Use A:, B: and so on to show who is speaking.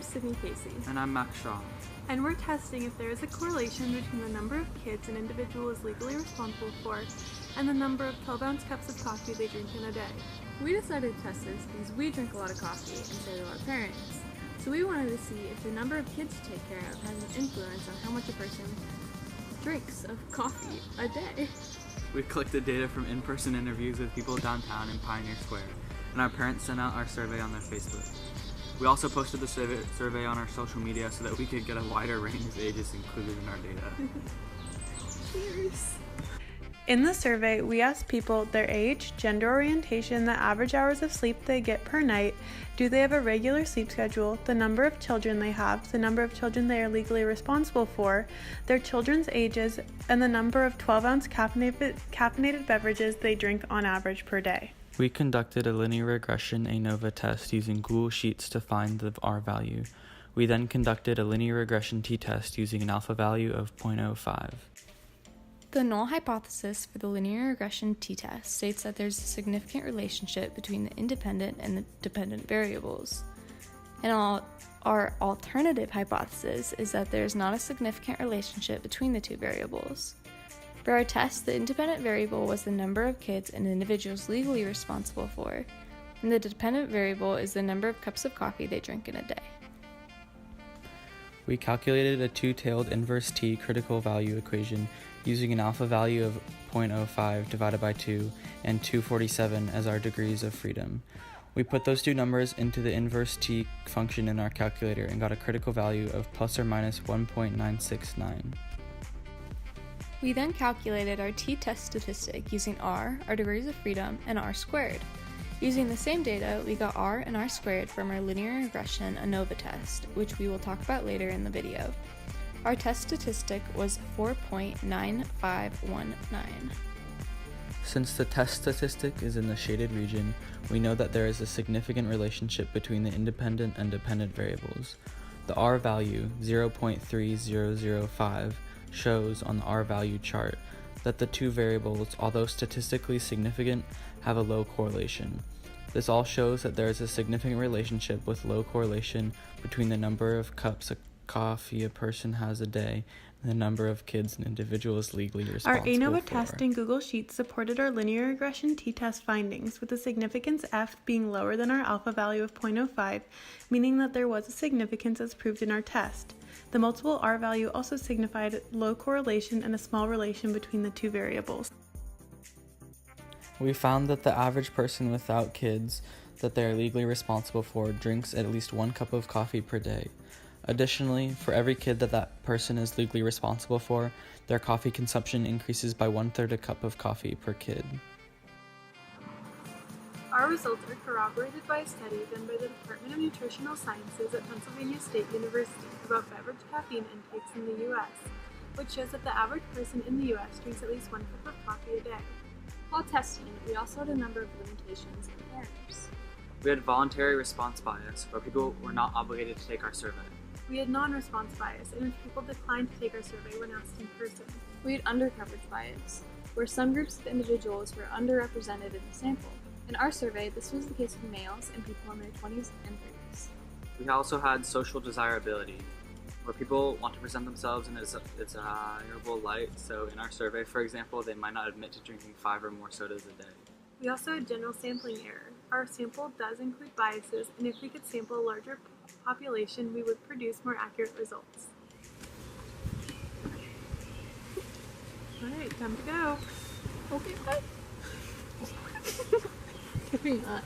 A: Sydney Casey.
B: And I'm Max Shaw.
A: And we're testing if there is a correlation between the number of kids an individual is legally responsible for and the number of 12-ounce cups of coffee they drink in a day. We decided to test this because we drink a lot of coffee and so do our parents. So we wanted to see if the number of kids to take care of has an influence on how much a person drinks of coffee a day.
B: We collected data from in-person interviews with people downtown in Pioneer Square, and our parents sent out our survey on their Facebook. We also posted the survey on our social media so that we could get a wider range of ages included in our data.
A: Cheers!
C: In the survey, we asked people their age, gender orientation, the average hours of sleep they get per night, do they have a regular sleep schedule, the number of children they have, the number of children they are legally responsible for, their children's ages, and the number of 12-ounce caffeinated beverages they drink on average per day.
B: We conducted a linear regression ANOVA test using Google Sheets to find the R value. We then conducted a linear regression t-test using an alpha value of 0.05.
D: The null hypothesis for the linear regression t-test states that there's a significant relationship between the independent and the dependent variables. And our alternative hypothesis is that there's not a significant relationship between the two variables. For our test, the independent variable was the number of kids an individual is legally responsible for, and the dependent variable is the number of cups of coffee they drink in a day.
B: We calculated a two-tailed inverse t critical value equation using an alpha value of 0.05 divided by 2 and 247 as our degrees of freedom. We put those two numbers into the inverse t function in our calculator and got a critical value of plus or minus 1.969.
D: We then calculated our t-test statistic using r, our degrees of freedom, and r squared. Using the same data, we got r and r squared from our linear regression ANOVA test, which we will talk about later in the video. Our test statistic was 4.9519.
B: Since the test statistic is in the shaded region, we know that there is a significant relationship between the independent and dependent variables. The R value, 0.3005, shows on the R value chart that the two variables, although statistically significant, have a low correlation. This all shows that there is a significant relationship with low correlation between the number of cups of coffee a person has a day and the number of kids an individual is legally responsible
C: Our ANOVA
B: for.
C: test in Google Sheets supported our linear regression t-test findings, with the significance F being lower than our alpha value of 0.05, meaning that there was a significance as proved in our test. The multiple R value also signified low correlation and a small relation between the two variables.
B: We found that the average person without kids that they are legally responsible for drinks at least 1 cup of coffee per day. Additionally, for every kid that person is legally responsible for, their coffee consumption increases by 1/3 a cup of coffee per kid.
A: Our results are corroborated by a study done by the Department of Nutritional Sciences at Pennsylvania State University about beverage caffeine intakes in the U.S., which shows that the average person in the U.S. drinks at least 1 cup of coffee a day. While testing, we also had a number of limitations and errors.
B: We had voluntary response bias, where people were not obligated to take our survey.
A: We had non-response bias, in which people declined to take our survey when asked in person.
D: We had undercoverage bias, where some groups of individuals were underrepresented in the sample. In our survey, this was the case of males and people in their 20s and 30s.
B: We also had social desirability, where people want to present themselves in a desirable light, so in our survey, for example, they might not admit to drinking 5 or more sodas a day.
A: We also had general sampling error. Our sample does include biases, and if we could sample a larger population, we would produce more accurate results. Alright, time to go.
D: Okay, bye. Maybe not.